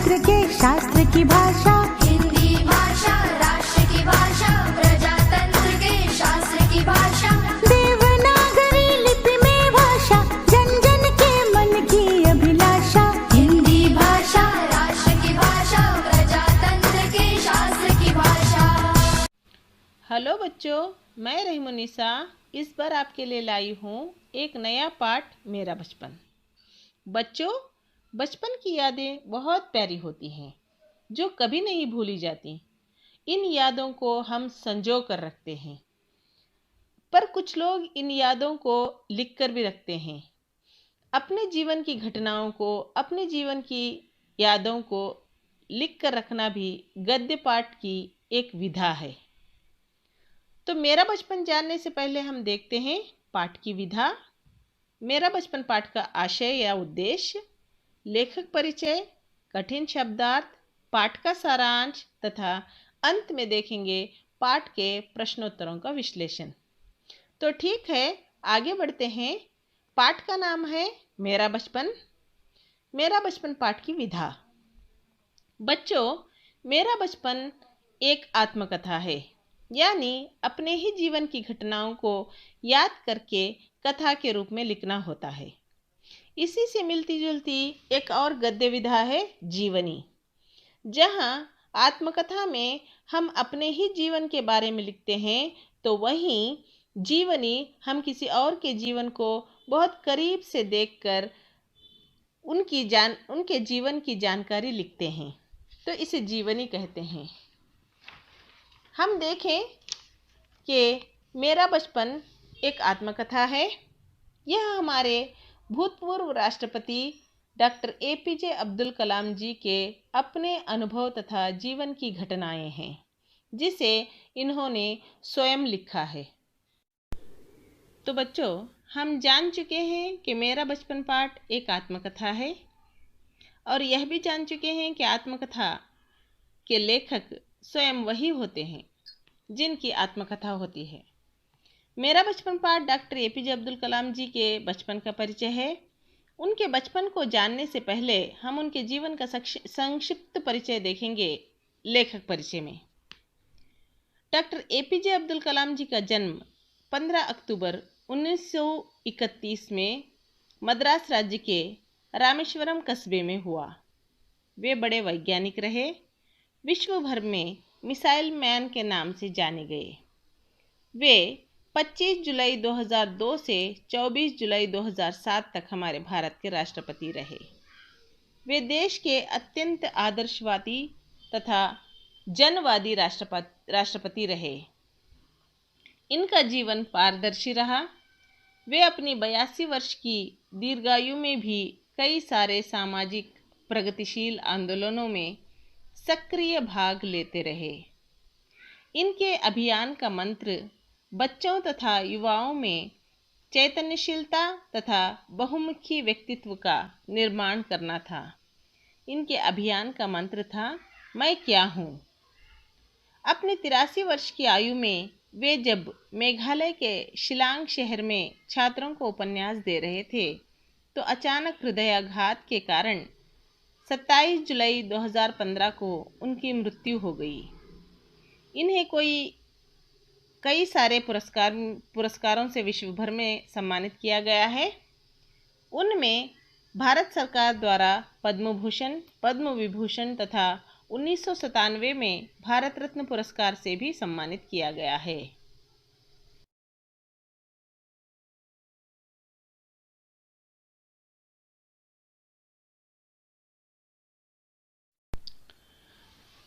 तंत्र के शास्त्र की भाषा, हिंदी भाषा राष्ट्र की भाषा, प्रजातंत्र के शास्त्र की भाषा, देवनागरी लिपि में भाषा, जन जन के मन की अभिलाषा। हिंदी भाषा राष्ट्र की भाषा, प्रजातंत्र के शास्त्र की भाषा। हेलो बच्चों, मैं रहीमुनिसा इस बार आपके लिए लाई हूँ एक नया पाठ मेरा बचपन। बच्चों, बचपन की यादें बहुत प्यारी होती हैं जो कभी नहीं भूली जाती। इन यादों को हम संजो कर रखते हैं, पर कुछ लोग इन यादों को लिख कर भी रखते हैं। अपने जीवन की घटनाओं को, अपने जीवन की यादों को लिख कर रखना भी गद्य पाठ की एक विधा है। तो मेरा बचपन जानने से पहले हम देखते हैं पाठ की विधा। मेरा बचपन पाठ का आशय या उद्देश्य, लेखक परिचय, कठिन शब्दार्थ, पाठ का सारांश तथा अंत में देखेंगे पाठ के प्रश्नोत्तरों का विश्लेषण। तो ठीक है, आगे बढ़ते हैं। पाठ का नाम है मेरा बचपन। मेरा बचपन पाठ की विधा। बच्चों, मेरा बचपन एक आत्मकथा है, यानी अपने ही जीवन की घटनाओं को याद करके कथा के रूप में लिखना होता है। इसी से मिलती जुलती एक और गद्य विधा है जीवनी, जहाँ आत्मकथा में हम अपने ही जीवन के बारे में लिखते हैं, तो वहीं जीवनी हम किसी और के जीवन को बहुत करीब से देखकर उनके जीवन की जानकारी लिखते हैं, तो इसे जीवनी कहते हैं। हम देखें कि मेरा बचपन एक आत्मकथा है। यह हमारे भूतपूर्व राष्ट्रपति डॉक्टर APJ अब्दुल कलाम जी के अपने अनुभव तथा जीवन की घटनाएं हैं, जिसे इन्होंने स्वयं लिखा है। तो बच्चों, हम जान चुके हैं कि मेरा बचपन पाठ एक आत्मकथा है, और यह भी जान चुके हैं कि आत्मकथा के लेखक स्वयं वही होते हैं जिनकी आत्मकथा होती है। मेरा बचपन पाठ डॉक्टर APJ अब्दुल कलाम जी के बचपन का परिचय है। उनके बचपन को जानने से पहले हम उनके जीवन का संक्षिप्त परिचय देखेंगे लेखक परिचय में। डॉक्टर APJ अब्दुल कलाम जी का जन्म 15 अक्टूबर 1931 में मद्रास राज्य के रामेश्वरम कस्बे में हुआ। वे बड़े वैज्ञानिक रहे। विश्व भर में मिसाइल मैन के नाम से जाने गए। वे 25 जुलाई 2002 से 24 जुलाई 2007 तक हमारे भारत के राष्ट्रपति रहे। वे देश के अत्यंत आदर्शवादी तथा जनवादी राष्ट्रपति रहे। इनका जीवन पारदर्शी रहा। वे अपनी 82 वर्ष की दीर्घायु में भी कई सारे सामाजिक प्रगतिशील आंदोलनों में सक्रिय भाग लेते रहे। इनके अभियान का मंत्र बच्चों तथा युवाओं में चैतन्यशीलता तथा बहुमुखी व्यक्तित्व का निर्माण करना था। इनके अभियान का मंत्र था, मैं क्या हूँ। अपने 83 वर्ष की आयु में वे जब मेघालय के शिलांग शहर में छात्रों को उपन्यास दे रहे थे, तो अचानक हृदयाघात के कारण 27 जुलाई 2015 को उनकी मृत्यु हो गई। इन्हें कई सारे पुरस्कारों से विश्व भर में सम्मानित किया गया है। उनमें भारत सरकार द्वारा पद्म भूषण, पद्म विभूषण तथा 1997 में भारत रत्न पुरस्कार से भी सम्मानित किया गया है।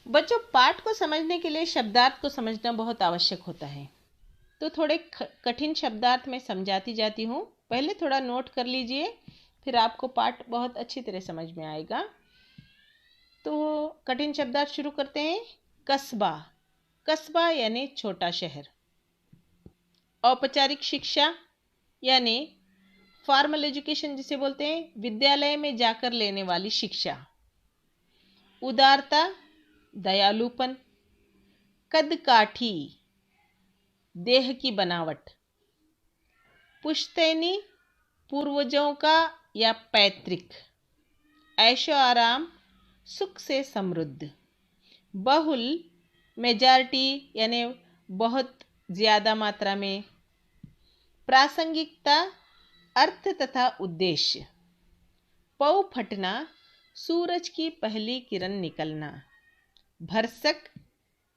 बच्चों, पाठ को समझने के लिए शब्दार्थ को समझना बहुत आवश्यक होता है। तो थोड़े कठिन शब्दार्थ में समझाती जाती हूँ। पहले थोड़ा नोट कर लीजिए, फिर आपको पाठ बहुत अच्छी तरह समझ में आएगा। तो कठिन शब्दार्थ शुरू करते हैं। कस्बा, कस्बा यानी छोटा शहर। औपचारिक शिक्षा यानी फॉर्मल एजुकेशन जिसे बोलते हैं, विद्यालय में जाकर लेने वाली शिक्षा। उदारता, दयालुपन। कदकाठी, देह की बनावट। पुश्तैनी, पूर्वजों का या पैतृक। ऐशो आराम, सुख से समृद्ध। बहुल मेजॉरिटी यानी बहुत ज़्यादा मात्रा में। प्रासंगिकता अर्थ तथा उद्देश्य। पौ फटना सूरज की पहली किरण निकलना। भरसक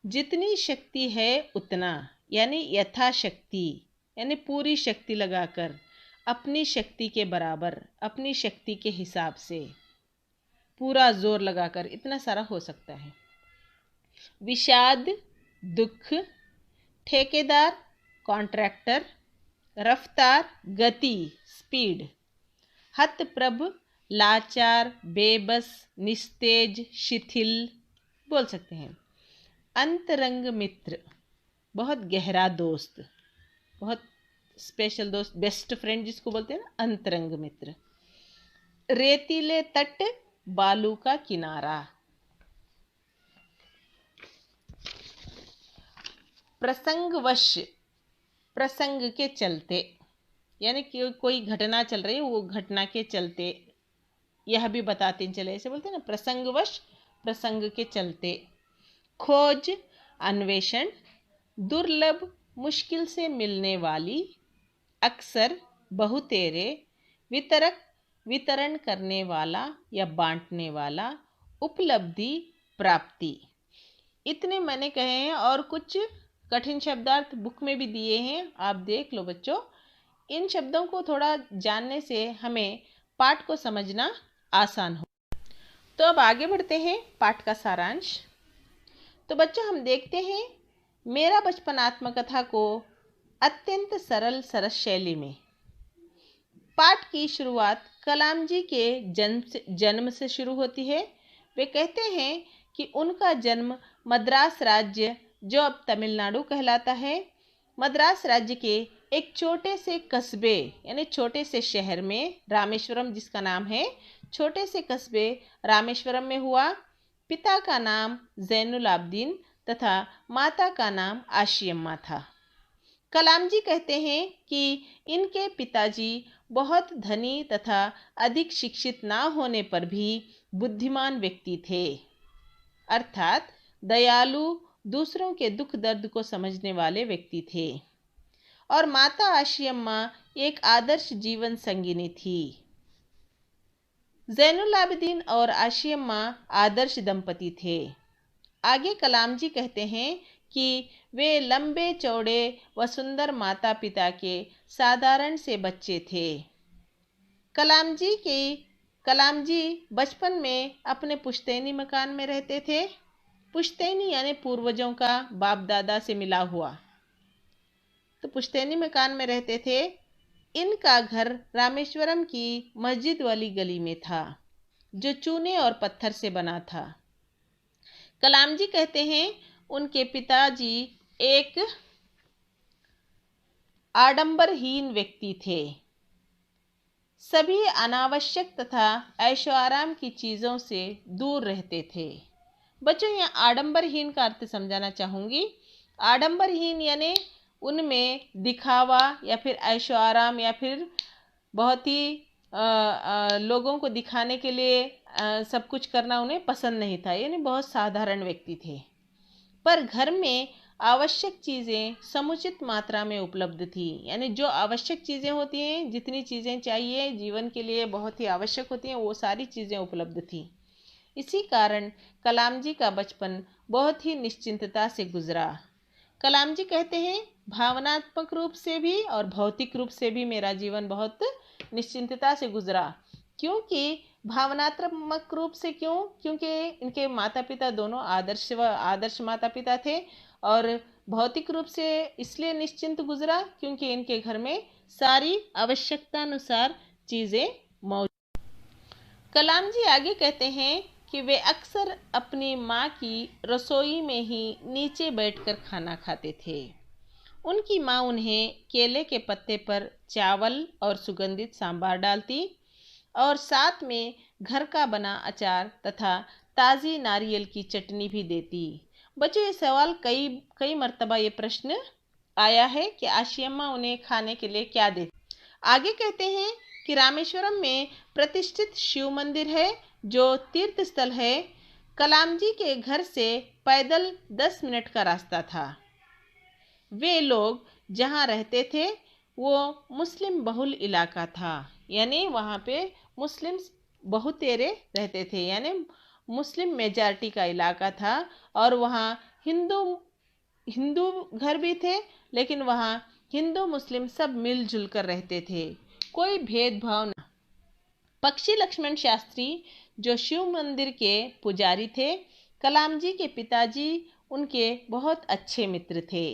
जितनी शक्ति है उतना यानी यथाशक्ति यानी पूरी शक्ति लगाकर, अपनी शक्ति के बराबर, अपनी शक्ति के हिसाब से पूरा जोर लगाकर इतना सारा हो सकता है। विषाद दुख। ठेकेदार कॉन्ट्रैक्टर। रफ्तार गति स्पीड। हतप्रभ लाचार बेबस निस्तेज शिथिल बोल सकते हैं। अंतरंग मित्र बहुत गहरा दोस्त, बहुत स्पेशल दोस्त, बेस्ट फ्रेंड जिसको बोलते हैं ना, अंतरंग मित्र। रेतीले तट बालू का किनारा। प्रसंगवश प्रसंग के चलते यानी कि कोई घटना चल रही है, वो घटना के चलते, यह भी बताते चले, ऐसे बोलते हैं ना, प्रसंगवश प्रसंग के चलते। खोज अन्वेषण। दुर्लभ मुश्किल से मिलने वाली। अक्सर बहुतेरे। वितरक वितरण करने वाला या बांटने वाला। उपलब्धि प्राप्ति। इतने मैंने कहे हैं और कुछ कठिन शब्दार्थ बुक में भी दिए हैं, आप देख लो बच्चों। इन शब्दों को थोड़ा जानने से हमें पाठ को समझना आसान हो। तो अब आगे बढ़ते हैं पाठ का सारांश। तो बच्चों हम देखते हैं मेरा बचपन आत्मकथा को अत्यंत सरल सरस शैली में। पाठ की शुरुआत कलाम जी के जन्म से शुरू होती है। वे कहते हैं कि उनका जन्म मद्रास राज्य, जो अब तमिलनाडु कहलाता है, मद्रास राज्य के एक छोटे से कस्बे यानी छोटे से शहर में, रामेश्वरम जिसका नाम है, छोटे से कस्बे रामेश्वरम में हुआ। पिता का नाम जैनुल आबदीन तथा माता का नाम आशियम्मा था। कलाम जी कहते हैं कि इनके पिताजी बहुत धनी तथा अधिक शिक्षित ना होने पर भी बुद्धिमान व्यक्ति थे, अर्थात दयालु, दूसरों के दुख दर्द को समझने वाले व्यक्ति थे। और माता आशियम्मा एक आदर्श जीवन संगिनी थी। जैनुल आबदीन और आशियम्मा आदर्श दंपति थे। आगे कलाम जी कहते हैं कि वे लंबे चौड़े व सुंदर माता पिता के साधारण से बच्चे थे। कलाम जी बचपन में अपने पुश्तैनी मकान में रहते थे। पुश्तैनी यानी पूर्वजों का बाप दादा से मिला हुआ, तो पुश्तैनी मकान में रहते थे। इनका घर रामेश्वरम की मस्जिद वाली गली में था, जो चूने और पत्थर से बना था। कलाम जी कहते हैं उनके पिताजी एक आडंबरहीन व्यक्ति थे। सभी अनावश्यक तथा ऐशो आराम की चीज़ों से दूर रहते थे। बच्चों, यहाँ आडंबरहीन का अर्थ समझाना चाहूँगी। आडंबरहीन यानी उनमें दिखावा या फिर ऐशो आराम या फिर बहुत ही लोगों को दिखाने के लिए सब कुछ करना उन्हें पसंद नहीं था, यानी बहुत साधारण व्यक्ति थे। पर घर में आवश्यक चीज़ें समुचित मात्रा में उपलब्ध थी, यानी जो आवश्यक चीज़ें होती हैं, जितनी चीज़ें चाहिए जीवन के लिए बहुत ही आवश्यक होती हैं, वो सारी चीज़ें उपलब्ध थी। इसी कारण कलाम जी का बचपन बहुत ही निश्चिंतता से गुजरा। कलाम जी कहते हैं भावनात्मक रूप से भी और भौतिक रूप से भी मेरा जीवन बहुत निश्चिंतता से गुजरा। क्योंकि भावनात्मक रूप से क्योंकि इनके माता पिता दोनों आदर्श माता पिता थे, और भौतिक रूप से इसलिए निश्चिंत गुजरा क्योंकि इनके घर में सारी आवश्यकतानुसार चीज़ें मौजूद। कलाम जी आगे कहते हैं कि वे अक्सर अपनी माँ की रसोई में ही नीचे बैठकर खाना खाते थे। उनकी माँ उन्हें केले के पत्ते पर चावल और सुगंधित सांभर डालती और साथ में घर का बना अचार तथा ताज़ी नारियल की चटनी भी देती। बच्चों, ये सवाल कई मर्तबा ये प्रश्न आया है कि आशियम्मा उन्हें खाने के लिए क्या देती। आगे कहते हैं कि रामेश्वरम में प्रतिष्ठित शिव मंदिर है, जो तीर्थ स्थल है। कलाम जी के घर से पैदल 10 मिनट का रास्ता था। वे लोग जहाँ रहते थे वो मुस्लिम बहुल इलाका था, यानी वहाँ पे मुस्लिम्स बहुतेरे रहते थे, यानी मुस्लिम मेजॉरिटी का इलाका था। और वहाँ हिंदू हिंदू घर भी थे, लेकिन वहाँ हिंदू मुस्लिम सब मिलजुल कर रहते थे, कोई भेदभाव न। पक्षी लक्ष्मण शास्त्री जो शिव मंदिर के पुजारी थे, कलाम जी के पिताजी उनके बहुत अच्छे मित्र थे।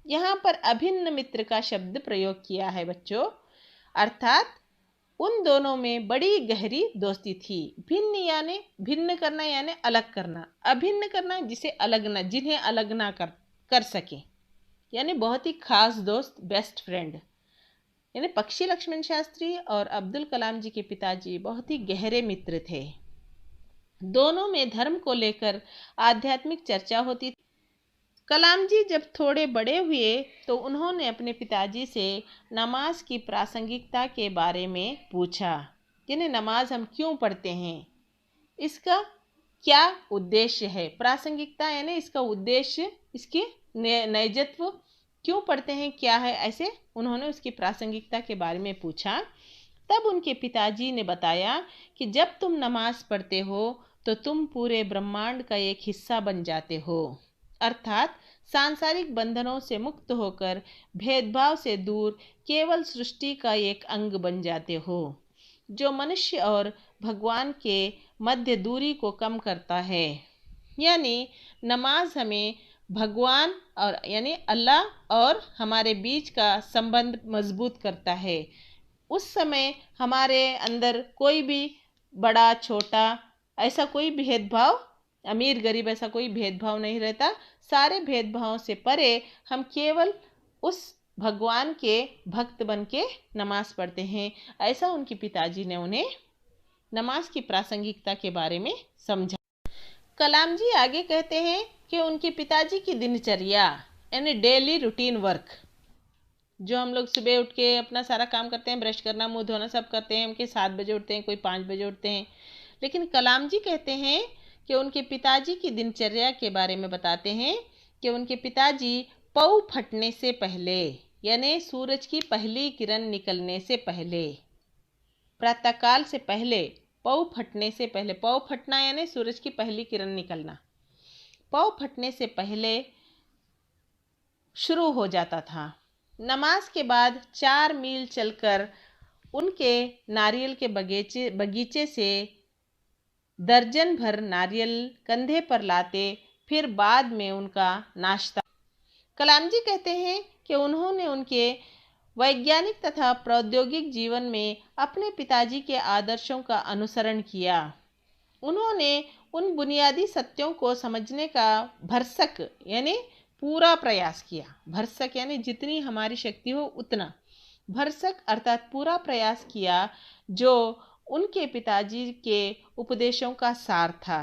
यहाँ पर अभिन्न मित्र का शब्द प्रयोग किया है बच्चों, अर्थात उन दोनों में बड़ी गहरी दोस्ती थी। भिन्न यानी भिन्न करना यानी अलग करना, अभिन्न करना जिसे अलग ना, जिन्हें अलग ना कर सके, यानी बहुत ही खास दोस्त, बेस्ट फ्रेंड। यानी पक्षी लक्ष्मण शास्त्री और अब्दुल कलाम जी के पिताजी बहुत ही गहरे मित्र थे। दोनों में धर्म को लेकर आध्यात्मिक चर्चा होती थी। कलाम जी जब थोड़े बड़े हुए तो उन्होंने अपने पिताजी से नमाज की प्रासंगिकता के बारे में पूछा, यानी नमाज हम क्यों पढ़ते हैं, इसका क्या उद्देश्य है। प्रासंगिकता यानी इसका उद्देश्य, इसके नैजत्व, क्यों पढ़ते हैं, क्या है, ऐसे उन्होंने उसकी प्रासंगिकता के बारे में पूछा। तब उनके पिताजी ने बताया कि जब तुम नमाज पढ़ते हो तो तुम पूरे ब्रह्मांड का एक हिस्सा बन जाते हो, अर्थात सांसारिक बंधनों से मुक्त होकर भेदभाव से दूर केवल सृष्टि का एक अंग बन जाते हो, जो मनुष्य और भगवान के मध्य दूरी को कम करता है। यानी नमाज हमें भगवान और यानी अल्लाह और हमारे बीच का संबंध मजबूत करता है। उस समय हमारे अंदर कोई भी बड़ा छोटा ऐसा कोई भेदभाव, अमीर गरीब ऐसा कोई भेदभाव नहीं रहता। सारे भेदभावों से परे हम केवल उस भगवान के भक्त बन के नमाज पढ़ते हैं। ऐसा उनके पिताजी ने उन्हें नमाज की प्रासंगिकता के बारे में समझा। कलाम जी आगे कहते हैं कि उनके पिताजी की दिनचर्या यानी डेली रूटीन वर्क, जो हम लोग सुबह उठ के अपना सारा काम करते हैं, ब्रश करना, मुंह धोना सब करते हैं, उनके 7 बजे उठते हैं, कोई 5 बजे उठते हैं। लेकिन कलाम जी कहते हैं कि उनके पिताजी की दिनचर्या के बारे में बताते हैं कि उनके पिताजी पौ फटने से पहले, यानी सूरज की पहली किरण निकलने से पहले, प्रातःकाल से पहले, पौ फटने से पहले, पौ फटना यानी सूरज की पहली किरण निकलना, पौ फटने से पहले शुरू हो जाता था। नमाज के बाद 4 मील चलकर उनके नारियल के बगीचे से दर्जन भर नारियल कंधे पर लाते, फिर बाद में उनका नाश्ता। कलाम जी कहते हैं कि उन्होंने उनके वैज्ञानिक तथा प्रौद्योगिक जीवन में अपने पिताजी के आदर्शों का अनुसरण किया। उन्होंने उन बुनियादी सत्यों को समझने का भरसक यानी पूरा प्रयास किया। भरसक यानी जितनी हमारी शक्ति हो उतना, भरसक अर्थात पूरा प्रयास किया, जो उनके पिताजी के उपदेशों का सार था।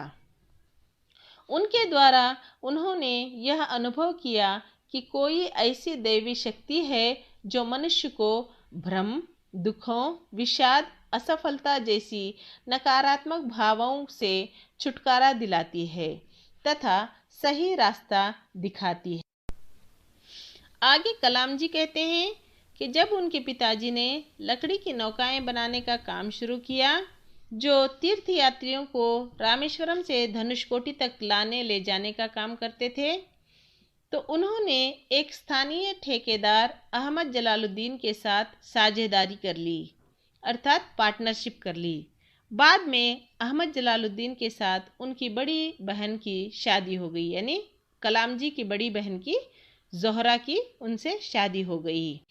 उनके द्वारा उन्होंने यह अनुभव किया कि कोई ऐसी दैवी शक्ति है जो मनुष्य को भ्रम, दुखों, विषाद, असफलता जैसी नकारात्मक भावों से छुटकारा दिलाती है तथा सही रास्ता दिखाती है। आगे कलाम जी कहते हैं कि जब उनके पिताजी ने लकड़ी की नौकाएं बनाने का काम शुरू किया, जो तीर्थयात्रियों को रामेश्वरम से धनुषकोटी तक लाने ले जाने का काम करते थे, तो उन्होंने एक स्थानीय ठेकेदार अहमद जलालुद्दीन के साथ साझेदारी कर ली, अर्थात पार्टनरशिप कर ली। बाद में अहमद जलालुद्दीन के साथ उनकी बड़ी बहन की शादी हो गई, यानी कलाम जी की बड़ी बहन की ज़ोहरा की उनसे शादी हो गई।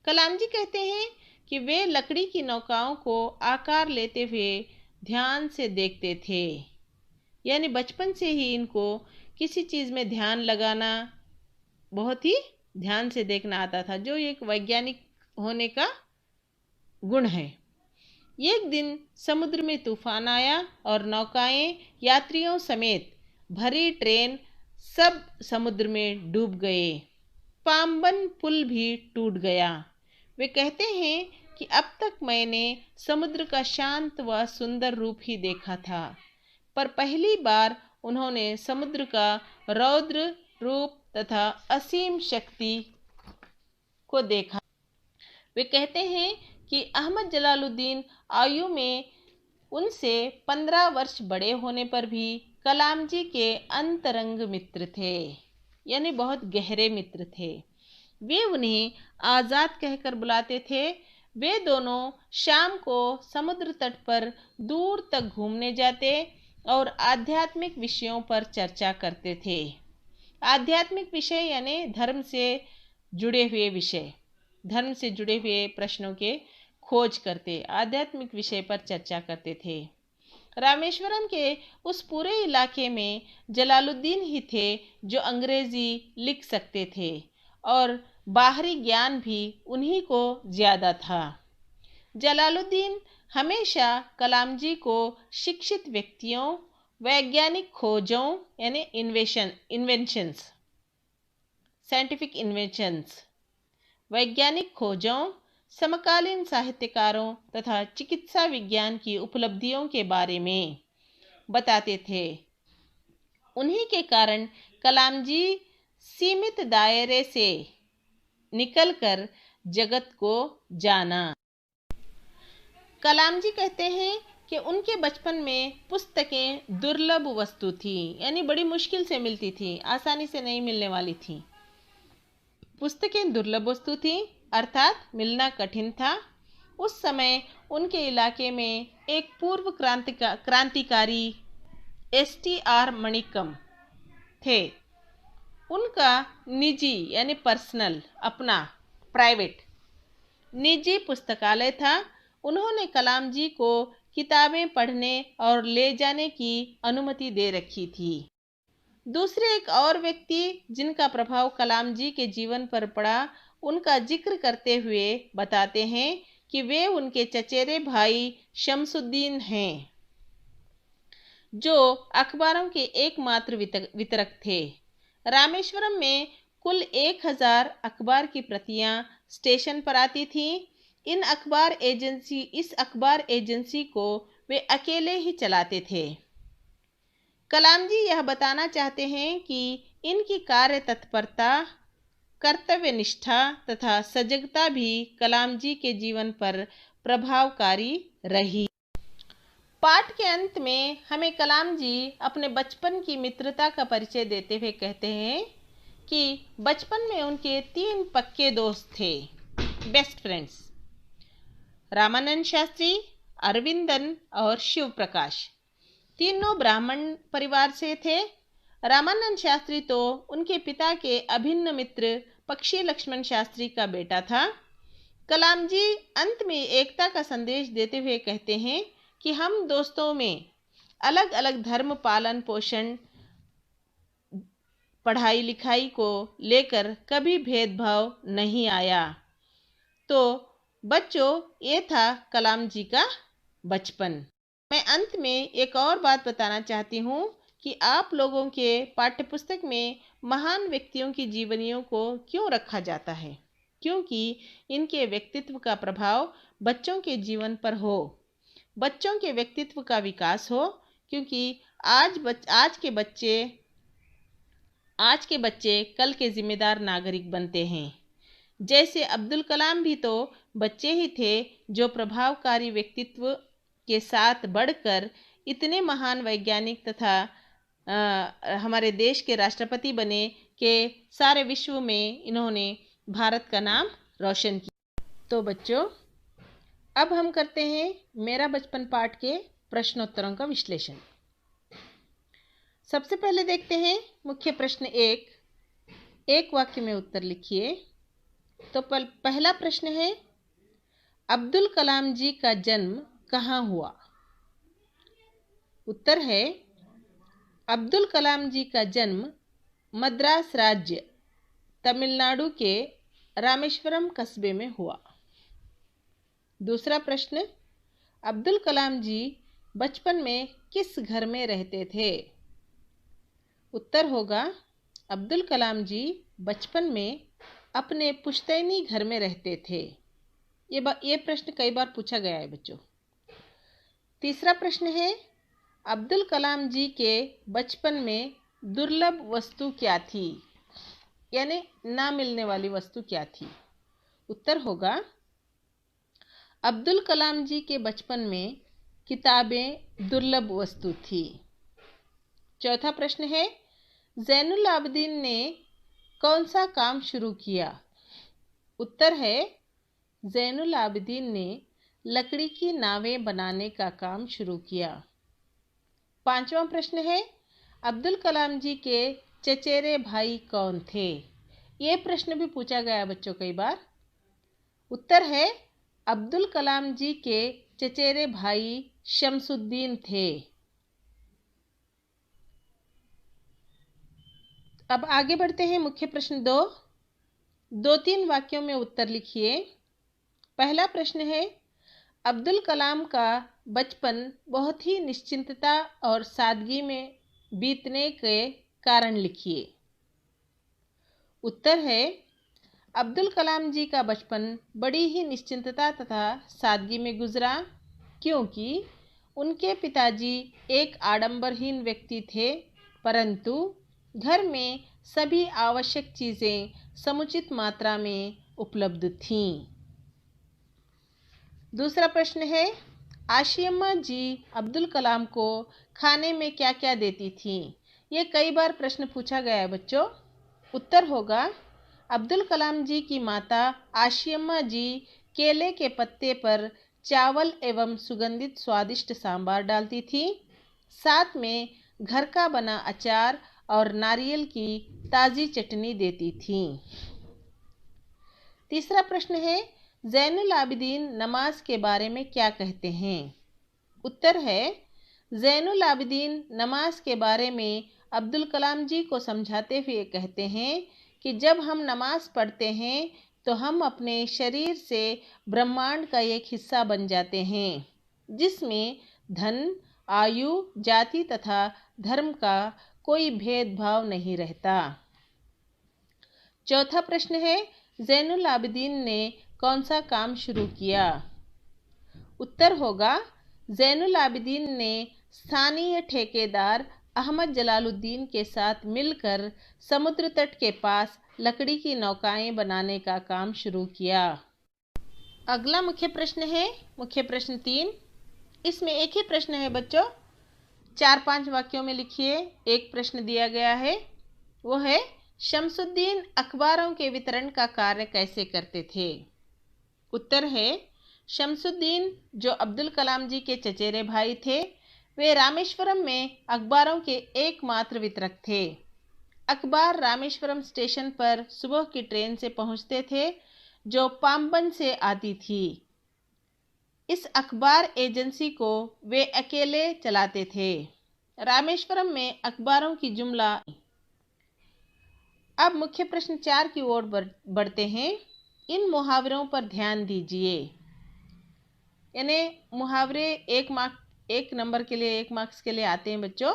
कलाम जी कहते हैं कि वे लकड़ी की नौकाओं को आकार लेते हुए ध्यान से देखते थे, यानी बचपन से ही इनको किसी चीज़ में ध्यान लगाना, बहुत ही ध्यान से देखना आता था, जो एक वैज्ञानिक होने का गुण है। एक दिन समुद्र में तूफान आया और नौकाएं यात्रियों समेत भरी ट्रेन सब समुद्र में डूब गए। पाम्बन पुल भी टूट गया। वे कहते हैं कि अब तक मैंने समुद्र का शांत व सुंदर रूप ही देखा था, पर पहली बार उन्होंने समुद्र का रौद्र रूप तथा असीम शक्ति को देखा। वे कहते हैं कि अहमद जलालुद्दीन आयु में उनसे 15 वर्ष बड़े होने पर भी कलाम जी के अंतरंग मित्र थे, यानी बहुत गहरे मित्र थे। वे उन्हें आज़ाद कहकर बुलाते थे। वे दोनों शाम को समुद्र तट पर दूर तक घूमने जाते और आध्यात्मिक विषयों पर चर्चा करते थे। आध्यात्मिक विषय यानी धर्म से जुड़े हुए विषय, धर्म से जुड़े हुए प्रश्नों के खोज करते, आध्यात्मिक विषय पर चर्चा करते थे। रामेश्वरम के उस पूरे इलाके में जलालुद्दीन ही थे जो अंग्रेजी लिख सकते थे और बाहरी ज्ञान भी उन्हीं को ज़्यादा था। जलालुद्दीन हमेशा कलाम जी को शिक्षित व्यक्तियों, वैज्ञानिक खोजों यानी इन्वेंशंस, साइंटिफिक इन्वेंशंस, वैज्ञानिक खोजों, समकालीन साहित्यकारों तथा चिकित्सा विज्ञान की उपलब्धियों के बारे में बताते थे। उन्हीं के कारण कलाम जी सीमित दायरे से निकलकर जगत को जाना। कलाम जी कहते हैं कि उनके बचपन में पुस्तकें दुर्लभ वस्तु थी, यानी बड़ी मुश्किल से मिलती थी, आसानी से नहीं मिलने वाली थी। पुस्तकें दुर्लभ वस्तु थी अर्थात मिलना कठिन था। उस समय उनके इलाके में एक पूर्व क्रांतिकारी STR मणिकम थे। उनका निजी यानी पर्सनल, अपना प्राइवेट निजी पुस्तकालय था। उन्होंने कलाम जी को किताबें पढ़ने और ले जाने की अनुमति दे रखी थी। दूसरे एक और व्यक्ति जिनका प्रभाव कलाम जी के जीवन पर पड़ा, उनका जिक्र करते हुए बताते हैं कि वे उनके चचेरे भाई शमसुद्दीन हैं, जो अखबारों के एकमात्र वितरक थे। रामेश्वरम में कुल 1000 अखबार की प्रतियां स्टेशन पर आती थीं। इस अखबार एजेंसी को वे अकेले ही चलाते थे। कलाम जी यह बताना चाहते हैं कि इनकी कार्य तत्परता, कर्तव्य निष्ठा तथा सजगता भी कलाम जी के जीवन पर प्रभावकारी रही। पाठ के अंत में हमें कलाम जी अपने बचपन की मित्रता का परिचय देते हुए कहते हैं कि बचपन में उनके 3 पक्के दोस्त थे, बेस्ट फ्रेंड्स, रामानंद शास्त्री, अरविंदन और शिव प्रकाश। तीनों ब्राह्मण परिवार से थे। रामानंद शास्त्री तो उनके पिता के अभिन्न मित्र पक्षी लक्ष्मण शास्त्री का बेटा था। कलाम जी अंत में एकता का संदेश देते हुए कहते हैं कि हम दोस्तों में अलग अलग धर्म पालन पोषण, पढ़ाई लिखाई को लेकर कभी भेदभाव नहीं आया। तो बच्चों, ये था कलाम जी का बचपन। मैं अंत में एक और बात बताना चाहती हूँ कि आप लोगों के पाठ्यपुस्तक में महान व्यक्तियों की जीवनियों को क्यों रखा जाता है? क्योंकि इनके व्यक्तित्व का प्रभाव बच्चों के जीवन पर हो, बच्चों के व्यक्तित्व का विकास हो। क्योंकि आज के बच्चे कल के जिम्मेदार नागरिक बनते हैं। जैसे अब्दुल कलाम भी तो बच्चे ही थे जो प्रभावकारी व्यक्तित्व के साथ बढ़कर इतने महान वैज्ञानिक तथा हमारे देश के राष्ट्रपति बने कि सारे विश्व में इन्होंने भारत का नाम रोशन किया। तो बच्चों, अब हम करते हैं मेरा बचपन पाठ के प्रश्नोत्तरों का विश्लेषण। सबसे पहले देखते हैं मुख्य प्रश्न 1। एक वाक्य में उत्तर लिखिए। तो पहला प्रश्न है, अब्दुल कलाम जी का जन्म कहाँ हुआ? उत्तर है, अब्दुल कलाम जी का जन्म मद्रास राज्य, तमिलनाडु के रामेश्वरम कस्बे में हुआ। दूसरा प्रश्न, अब्दुल कलाम जी बचपन में किस घर में रहते थे? उत्तर होगा, अब्दुल कलाम जी बचपन में अपने पुश्तैनी घर में रहते थे। ये प्रश्न कई बार पूछा गया है बच्चों। तीसरा प्रश्न है, अब्दुल कलाम जी के बचपन में दुर्लभ वस्तु क्या थी, यानी ना मिलने वाली वस्तु क्या थी। उत्तर होगा अब्दुल कलाम जी के बचपन में किताबें दुर्लभ वस्तु थी। चौथा प्रश्न है, जैनुल आबदीन ने कौन सा काम शुरू किया। उत्तर है जैनुल आबदीन ने लकड़ी की नावें बनाने का काम शुरू किया। पांचवा प्रश्न है, अब्दुल कलाम जी के चचेरे भाई कौन थे। ये प्रश्न भी पूछा गया बच्चों कई बार। उत्तर है अब्दुल कलाम जी के चचेरे भाई शमसुद्दीन थे। अब आगे बढ़ते हैं। मुख्य प्रश्न 2, 2-3 वाक्यों में उत्तर लिखिए। पहला प्रश्न है, अब्दुल कलाम का बचपन बहुत ही निश्चिंतता और सादगी में बीतने के कारण लिखिए। उत्तर है अब्दुल कलाम जी का बचपन बड़ी ही निश्चिंतता तथा सादगी में गुजरा, क्योंकि उनके पिताजी एक आडंबरहीन व्यक्ति थे, परंतु घर में सभी आवश्यक चीज़ें समुचित मात्रा में उपलब्ध थीं। दूसरा प्रश्न है, आशियम्मा जी अब्दुल कलाम को खाने में क्या क्या देती थीं। ये कई बार प्रश्न पूछा गया है बच्चों। उत्तर होगा अब्दुल कलाम जी की माता आशियम्मा जी केले के पत्ते पर चावल एवं सुगंधित स्वादिष्ट सांभर डालती थी। साथ में घर का बना अचार और नारियल की ताज़ी चटनी देती थी। तीसरा प्रश्न है, जैनुल आबिदीन नमाज के बारे में क्या कहते हैं। उत्तर है जैनुल आबिदीन नमाज के बारे में अब्दुल कलाम जी को समझाते हुए कहते हैं कि जब हम नमाज पढ़ते हैं तो हम अपने शरीर से ब्रह्मांड का एक हिस्सा बन जाते हैं, जिसमें धन, आयु, जाति तथा धर्म का कोई भेदभाव नहीं रहता। चौथा प्रश्न है, जैनुल आबिदीन ने कौन सा काम शुरू किया। उत्तर होगा जैनुल आबिदीन ने स्थानीय ठेकेदार अहमद जलालुद्दीन के साथ मिलकर समुद्र तट के पास लकड़ी की नौकाएं बनाने का काम शुरू किया। अगला मुख्य प्रश्न है मुख्य प्रश्न 3। इसमें एक ही प्रश्न है बच्चों, 4-5 वाक्यों में लिखिए। एक प्रश्न दिया गया है, वो है शमसुद्दीन अखबारों के वितरण का कार्य कैसे करते थे। उत्तर है शमसुद्दीन जो अब्दुल कलाम जी के चचेरे भाई थे, वे रामेश्वरम में अखबारों के एकमात्र वितरक थे। अखबार रामेश्वरम स्टेशन पर सुबह की ट्रेन से पहुंचते थे जो पाम्बन से आती थी। इस अखबार एजेंसी को वे अकेले चलाते थे। रामेश्वरम में अखबारों की जुमला। अब मुख्य प्रश्न 4 की ओर बढ़ते हैं। इन मुहावरों पर ध्यान दीजिए। यानी मुहावरे 1 नंबर के लिए 1 मार्क्स के लिए आते हैं बच्चों।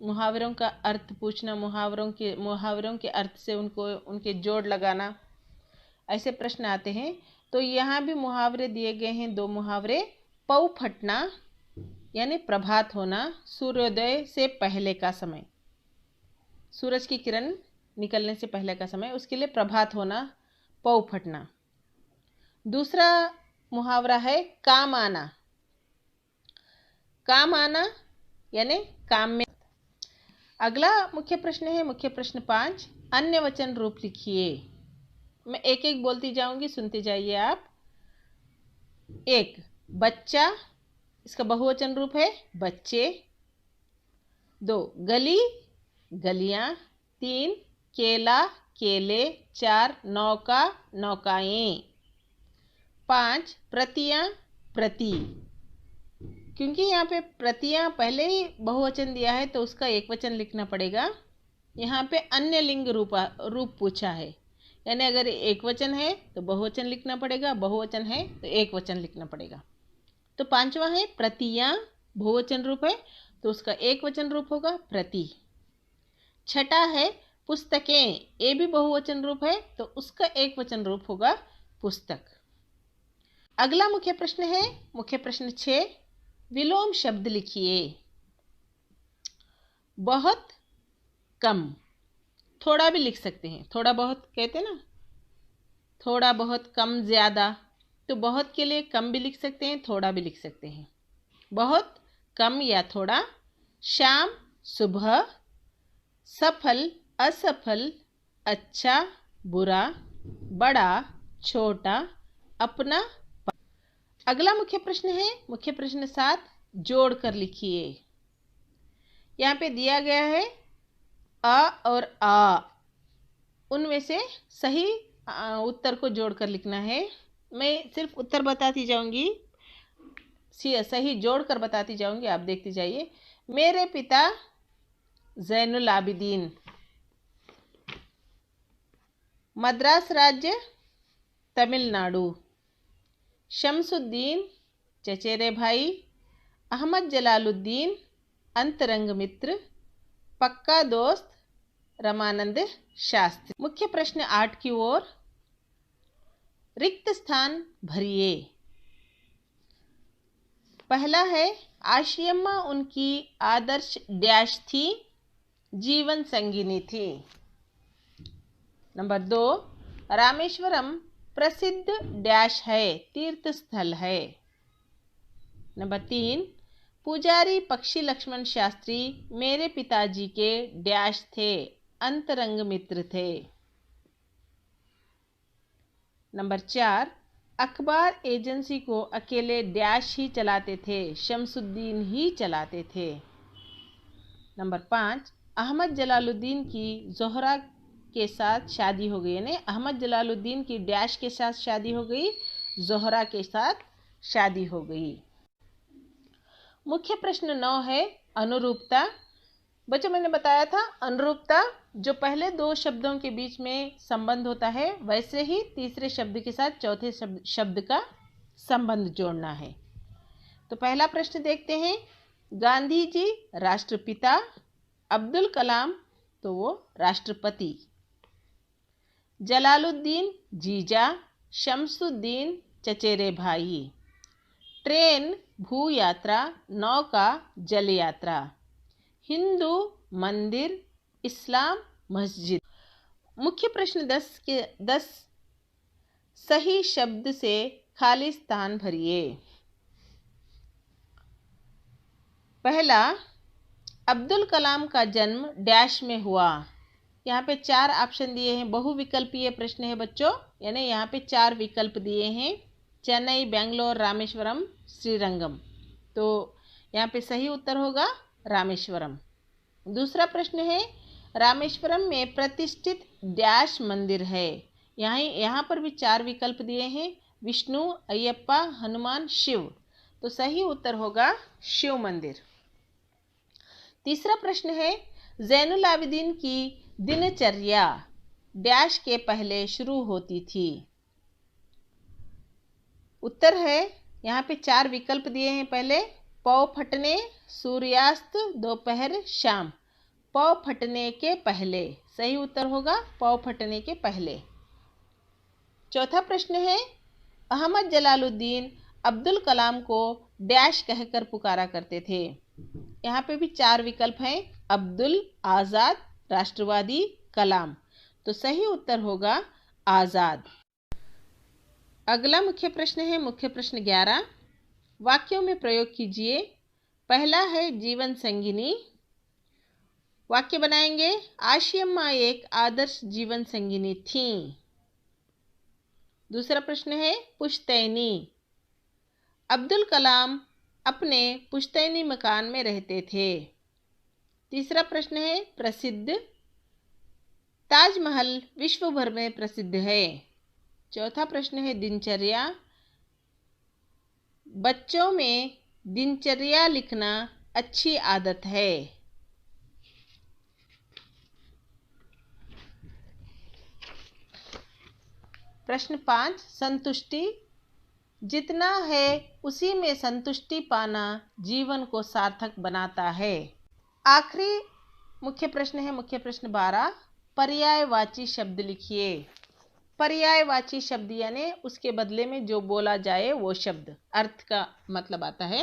मुहावरों का अर्थ पूछना, मुहावरों के अर्थ से उनके जोड़ लगाना, ऐसे प्रश्न आते हैं। तो यहाँ भी मुहावरे दिए गए हैं 2 मुहावरे। पौ फटना यानी प्रभात होना, सूर्योदय से पहले का समय, सूरज की किरण निकलने से पहले का समय, उसके लिए प्रभात होना, पौ फटना। दूसरा मुहावरा है काम आना। काम आना यानी काम में। अगला मुख्य प्रश्न है मुख्य प्रश्न 5। अन्य वचन रूप लिखिए। मैं एक एक बोलती जाऊंगी, सुनते जाइए आप। 1 बच्चा, इसका बहुवचन रूप है बच्चे। 2 गली, गलियां। 3 केला, केले। 4 नौका, नौकाएं। 5 प्रतियां, प्रति। क्योंकि यहाँ पे प्रतियां पहले ही बहुवचन दिया है तो उसका एकवचन लिखना पड़ेगा। यहाँ पे अन्य लिंग रूप पूछा है, यानी अगर एकवचन है तो बहुवचन लिखना पड़ेगा, बहुवचन है तो एकवचन लिखना पड़ेगा। तो 5वां है प्रतियां, बहुवचन रूप है तो उसका एकवचन रूप होगा प्रति। 6ठा है पुस्तकें, ये भी बहुवचन रूप है तो उसका एकवचन रूप होगा पुस्तक। अगला मुख्य प्रश्न है मुख्य प्रश्न 6। विलोम शब्द लिखिए। बहुत कम, थोड़ा भी लिख सकते हैं, थोड़ा बहुत कहते हैं ना, थोड़ा बहुत कम ज़्यादा, तो बहुत के लिए कम भी लिख सकते हैं, थोड़ा भी लिख सकते हैं। बहुत कम या थोड़ा, शाम सुबह, सफल असफल, अच्छा बुरा, बड़ा छोटा, अपना। अगला मुख्य प्रश्न है मुख्य प्रश्न 7, जोड़ कर लिखिए। यहाँ पे दिया गया है अ और आ, उनमें से सही उत्तर को जोड़कर लिखना है। मैं सिर्फ उत्तर बताती जाऊंगी, सही जोड़कर बताती जाऊंगी, आप देखते जाइए। मेरे पिता जैनुल आबिदीन, मद्रास राज्य तमिलनाडु, शमसुद्दीन चचेरे भाई, अहमद जलालुद्दीन अंतरंग मित्र, पक्का दोस्त रमानंद शास्त्री। मुख्य प्रश्न 8 की ओर, रिक्त स्थान भरिए। पहला है आशियम्मा उनकी आदर्श डैश थी, जीवन संगिनी थी। नंबर 2, रामेश्वरम प्रसिद्ध डैश है, तीर्थ स्थल है। नंबर 3, पुजारी पक्षी लक्ष्मण शास्त्री मेरे पिताजी के डैश थे, अंतरंग मित्र थे। नंबर 4, अखबार एजेंसी को अकेले डैश ही चलाते थे, शमसुद्दीन ही चलाते थे। नंबर 5, अहमद जलालुद्दीन की जोहरा के साथ शादी हो गई, यानी अहमद जलालुद्दीन की डैश के साथ शादी हो गई, जोहरा के साथ शादी हो गई। मुख्य प्रश्न 9 है अनुरूपता। बच्चों, मैंने बताया था अनुरूपता जो पहले 2 शब्दों के बीच में संबंध होता है, वैसे ही तीसरे शब्द के साथ चौथे शब्द का संबंध जोड़ना है। तो पहला प्रश्न देखते हैं, गांधी जी राष्ट्रपिता, अब्दुल कलाम तो वो राष्ट्रपति, जलालुद्दीन जीजा, शमसुद्दीन चचेरे भाई, ट्रेन भू यात्रा, नौका जल यात्रा, हिंदू मंदिर, इस्लाम मस्जिद। मुख्य प्रश्न 10 के 10 सही शब्द से खाली स्थान भरिए। पहला, अब्दुल कलाम का जन्म डैश में हुआ। यहाँ पे 4 ऑप्शन दिए हैं, बहुविकल्पीय प्रश्न है बच्चों, यानी यहाँ पे 4 विकल्प दिए हैं, चेन्नई, बेंगलोर, रामेश्वरम, श्रीरंगम। तो यहाँ पे सही उत्तर होगा रामेश्वरम। दूसरा प्रश्न है, रामेश्वरम में प्रतिष्ठित डैश मंदिर है। यहाँ पर भी 4 विकल्प दिए हैं, विष्णु, अयप्पा, हनुमान, शिव। तो सही उत्तर होगा शिव मंदिर। तीसरा प्रश्न है, जैनुल आबिदीन की दिनचर्या डैश के पहले शुरू होती थी। उत्तर है, यहाँ पे 4 विकल्प दिए हैं, पहले पौ फटने, सूर्यास्त, दोपहर, शाम। पौ फटने के पहले, सही उत्तर होगा पौ फटने के पहले। चौथा प्रश्न है, अहमद जलालुद्दीन अब्दुल कलाम को डैश कहकर पुकारा करते थे। यहाँ पे भी 4 विकल्प हैं, अब्दुल, आज़ाद, राष्ट्रवादी, कलाम। तो सही उत्तर होगा आज़ाद। अगला मुख्य प्रश्न है मुख्य प्रश्न 11, वाक्यों में प्रयोग कीजिए। पहला है जीवन संगिनी। वाक्य बनाएंगे, आशियम्मा एक आदर्श जीवन संगिनी थी। दूसरा प्रश्न है पुश्तैनी। अब्दुल कलाम अपने पुश्तैनी मकान में रहते थे। तीसरा प्रश्न है प्रसिद्ध। ताजमहल विश्व भर में प्रसिद्ध है। चौथा प्रश्न है दिनचर्या। बच्चों में दिनचर्या लिखना अच्छी आदत है। प्रश्न 5, संतुष्टि। जितना है उसी में संतुष्टि पाना जीवन को सार्थक बनाता है। आखिरी मुख्य प्रश्न है मुख्य प्रश्न 12, पर्यायवाची शब्द लिखिए। पर्यायवाची शब्द यानी उसके बदले में जो बोला जाए वो शब्द, अर्थ का मतलब आता है।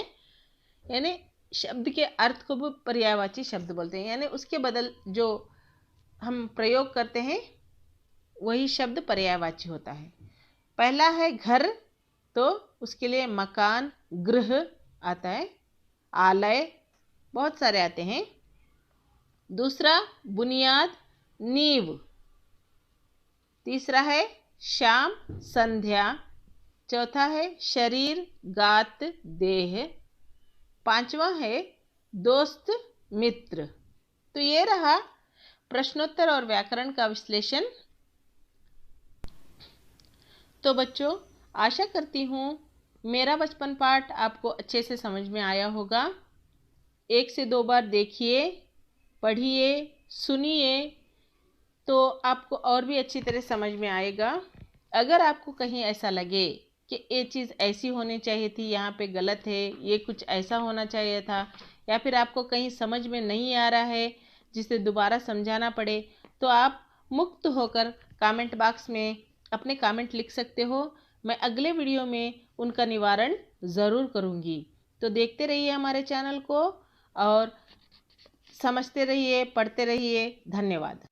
यानी शब्द के अर्थ को भी पर्यायवाची शब्द बोलते हैं, यानी उसके बदल जो हम प्रयोग करते हैं वही शब्द पर्यायवाची होता है। पहला है घर, तो उसके लिए मकान, गृह आता है, आलय, बहुत सारे आते हैं। दूसरा बुनियाद, नींव। तीसरा है शाम, संध्या। चौथा है शरीर, गात, देह। पांचवा है दोस्त, मित्र। तो ये रहा प्रश्नोत्तर और व्याकरण का विश्लेषण। तो बच्चों, आशा करती हूँ मेरा बचपन पाठ आपको अच्छे से समझ में आया होगा। 1 से 2 बार देखिए, पढ़िए, सुनिए, तो आपको और भी अच्छी तरह समझ में आएगा। अगर आपको कहीं ऐसा लगे कि ये चीज़ ऐसी होनी चाहिए थी, यहाँ पे गलत है, ये कुछ ऐसा होना चाहिए था, या फिर आपको कहीं समझ में नहीं आ रहा है जिसे दोबारा समझाना पड़े, तो आप मुक्त होकर कमेंट बॉक्स में अपने कमेंट लिख सकते हो। मैं अगले वीडियो में उनका निवारण ज़रूर करूँगी। तो देखते रहिए हमारे चैनल को और समझते रहिए, पढ़ते रहिए। धन्यवाद।